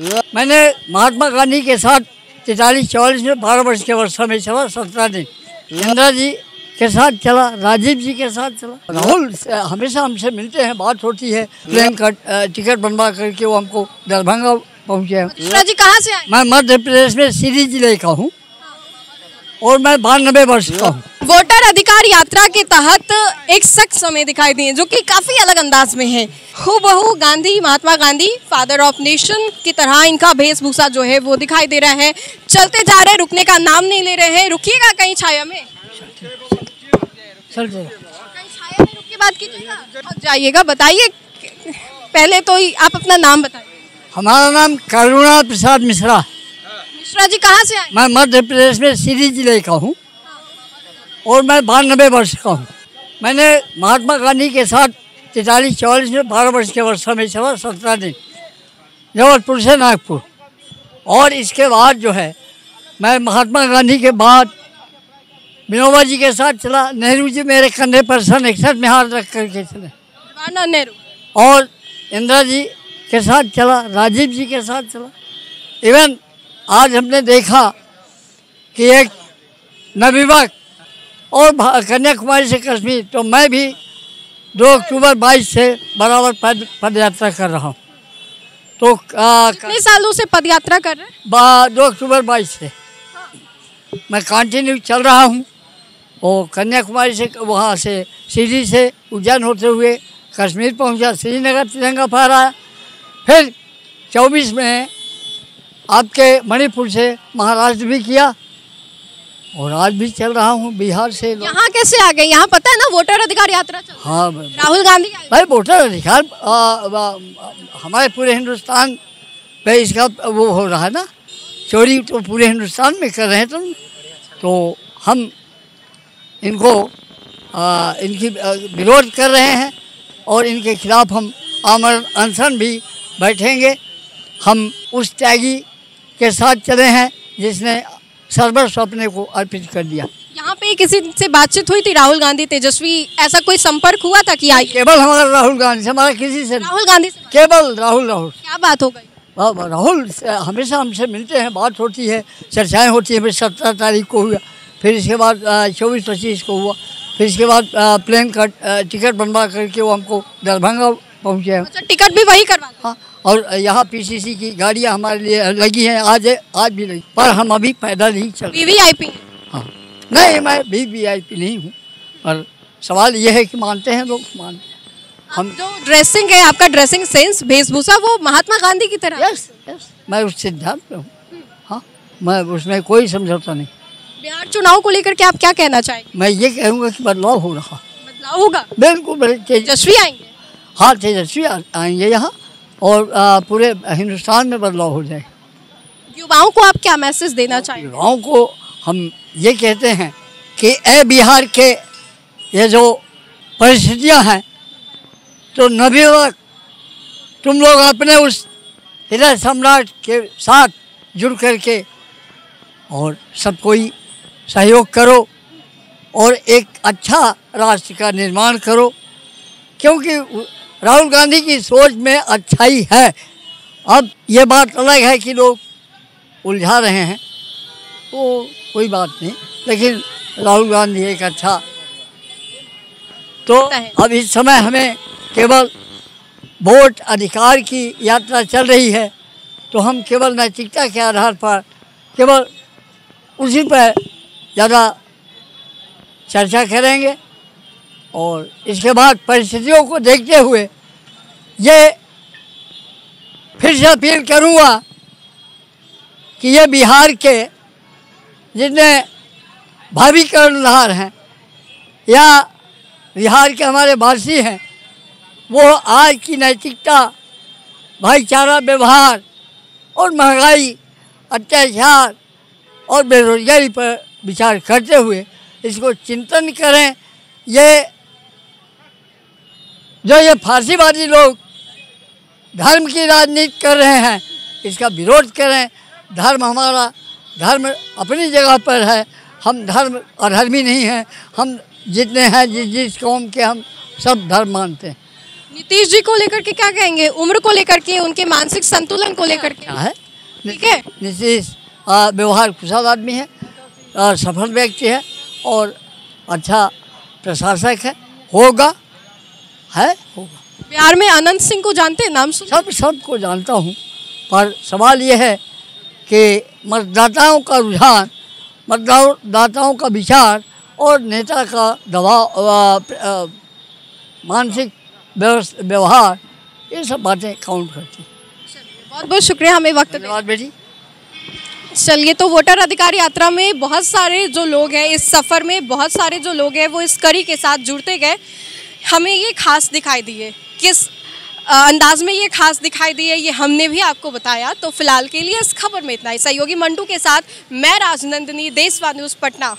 मैंने महात्मा गांधी के साथ 43-44 में 12 वर्ष के वर्षा में चला, 17 दिन इंदिरा जी के साथ चला, राजीव जी के साथ चला। राहुल हमेशा हमसे मिलते हैं, बात होती है, प्लेन का टिकट बनवा करके वो हमको दरभंगा पहुँचे। मिश्रा जी कहाँ से आए? मैं मध्य प्रदेश में सीधी जिले का हूँ और मैं 92 वर्ष का हूँ। वोटर अधिकार यात्रा के तहत एक शख्स हमें दिखाई दिए जो कि काफी अलग अंदाज में है। हूबहू Gandhi, Mahatma Gandhi, father of nation की तरह इनका वेशभूषा जो है वो दिखाई दे रहा है। चलते जा रहे, रुकने का नाम नहीं ले रहे हैं। रुकिएगा कहीं छाया में, चलते कहीं छाया में रुक के बात कीजिएगा, थक जाइएगा। बताइए पहले तो आप अपना नाम बताइए। हमारा नाम करुणा प्रसाद मिश्रा। मिश्रा जी कहाँ से आए? मैं मध्य प्रदेश में सीधी जिले का हूँ और मैं 92 वर्ष का हूँ। मैंने महात्मा गांधी के साथ 43-44 में 12 वर्ष के वर्षा में चला, 17 दिन जबलपुर से नागपुर। और इसके बाद जो है मैं महात्मा गांधी के बाद विनोबा जी के साथ चला। नेहरू जी मेरे कंधे पर सन 61 में हाथ रख करके चले। जवाहरलाल नेहरू और इंदिरा जी के साथ चला, राजीव जी के साथ चला। इवन आज हमने देखा कि एक नवयुवक और कन्याकुमारी से कश्मीर, तो मैं भी 2 अक्टूबर 22 से बराबर पद यात्रा कर रहा हूँ। तो कितने सालों से पद यात्रा कर रहे हैं? 2 अक्टूबर 22 से मैं कंटिन्यू चल रहा हूँ। और कन्याकुमारी से, वहाँ से सीधी से उज्जैन होते हुए कश्मीर पहुँचा, श्रीनगर तिरंगा फहराया। फिर 24 में आपके मणिपुर से महाराष्ट्र भी किया और आज भी चल रहा हूँ बिहार से। यहाँ कैसे आ गए? यहाँ पता है ना वोटर अधिकार यात्रा चल रही है। हाँ राहुल गांधी भाई, वोटर अधिकार हमारे पूरे हिंदुस्तान पे इसका वो हो रहा है ना, चोरी तो पूरे हिंदुस्तान में कर रहे हैं तुम। तो हम इनको इनकी विरोध कर रहे हैं और इनके खिलाफ हम आमरण अनशन भी बैठेंगे। हम उस त्यागी के साथ चले हैं जिसने सर्वस्व अपने को अर्पित कर दिया। यहाँ पे किसी से बातचीत हुई थी? राहुल गांधी, तेजस्वी, ऐसा कोई संपर्क हुआ था कि आई? केवल हमारा राहुल गांधी से, हमारा किसी से, राहुल गांधी से केवल राहुल। क्या बात हो गई? राहुल हमेशा हमसे मिलते हैं, बात होती है, चर्चाएं होती है। फिर 17 तारीख को हुआ, फिर इसके बाद 24-25 को हुआ, फिर इसके बाद प्लेन का टिकट बनवा करके वो हमको दरभंगा पहुँचे। अच्छा, टिकट भी वही करवा? हाँ, और यहाँ पीसीसी की गाड़ियाँ हमारे लिए लगी हैं, आज भी लगी, पर हम अभी पैदल ही चल। वीवीआईपी? हाँ, नहीं, मैं वीवीआईपी नहीं हूँ, पर सवाल ये है कि मानते हैं लोग, मानते हैं। हम जो ड्रेसिंग है, आपका ड्रेसिंग सेंस, वेशभूषा, वो महात्मा गांधी की तरह। यस, मैं उस सिद्धांत पे हूँ। हाँ, मैं उसमें कोई समझौता नहीं। बिहार चुनाव को लेकर के आप क्या कहना चाहेंगे? मैं ये कहूँगा कि बदलाव हो रहा। बदलाव होगा? बिल्कुल, तेजस्वी आएंगे? हाँ, तेजस्वी आएंगे यहाँ और पूरे हिंदुस्तान में बदलाव हो जाएगा। युवाओं को आप क्या मैसेज देना चाहेंगे? युवाओं को हम ये कहते हैं कि ए बिहार के ये जो परिस्थितियाँ हैं, तो नवयुवक तुम लोग अपने उस हृदय सम्राट के साथ जुड़ करके और सब कोई सहयोग करो और एक अच्छा राष्ट्र का निर्माण करो, क्योंकि राहुल गांधी की सोच में अच्छाई है। अब ये बात अलग है कि लोग उलझा रहे हैं, तो कोई बात नहीं, लेकिन राहुल गांधी एक अच्छा। तो अब इस समय हमें केवल वोट अधिकार की यात्रा चल रही है, तो हम केवल नैतिकता के आधार पर केवल उसी पर ज़्यादा चर्चा करेंगे। और इसके बाद परिस्थितियों को देखते हुए ये फिर से अपील करूँगा कि ये बिहार के जितने भावी कर्णधार हैं या बिहार के हमारे वासी हैं, वो आज की नैतिकता, भाईचारा व्यवहार और महंगाई, अत्याचार और बेरोजगारी पर विचार करते हुए इसको चिंतन करें। ये फांसीवादी लोग धर्म की राजनीति कर रहे हैं, इसका विरोध करें। धर्म हमारा, धर्म अपनी जगह पर है, हम धर्म अधर्मी नहीं हैं। हम जितने हैं, जिस कौम के, हम सब धर्म मानते हैं। नीतीश जी को लेकर के क्या कहेंगे, उम्र को लेकर के, उनके मानसिक संतुलन को लेकर के? क्या है, ठीक है, नीतीश व्यवहार कुशल आदमी है, सफल व्यक्ति है और अच्छा प्रशासक है, होगा। बिहार में अनंत सिंह को जानते हैं, नाम सुन? सबको जानता हूँ, पर सवाल ये है कि मतदाताओं का रुझान, मतदाताओं का विचार और नेता का दबाव, मानसिक व्यवहार, ये सब बातें काउंट करती हैं। बहुत बहुत शुक्रिया हमें वक्त देने। धन्यवाद बेटी। चलिए, तो वोटर अधिकार यात्रा में बहुत सारे जो लोग हैं, इस सफ़र में बहुत सारे जो लोग हैं वो इस कड़ी के साथ जुड़ते गए। हमें ये खास दिखाई दिए, किस अंदाज में ये खास दिखाई दिए, ये हमने भी आपको बताया। तो फिलहाल के लिए इस खबर में इतना ही। सहयोगी मंटू के साथ मैं राजनंदिनी, देशवा न्यूज़, पटना।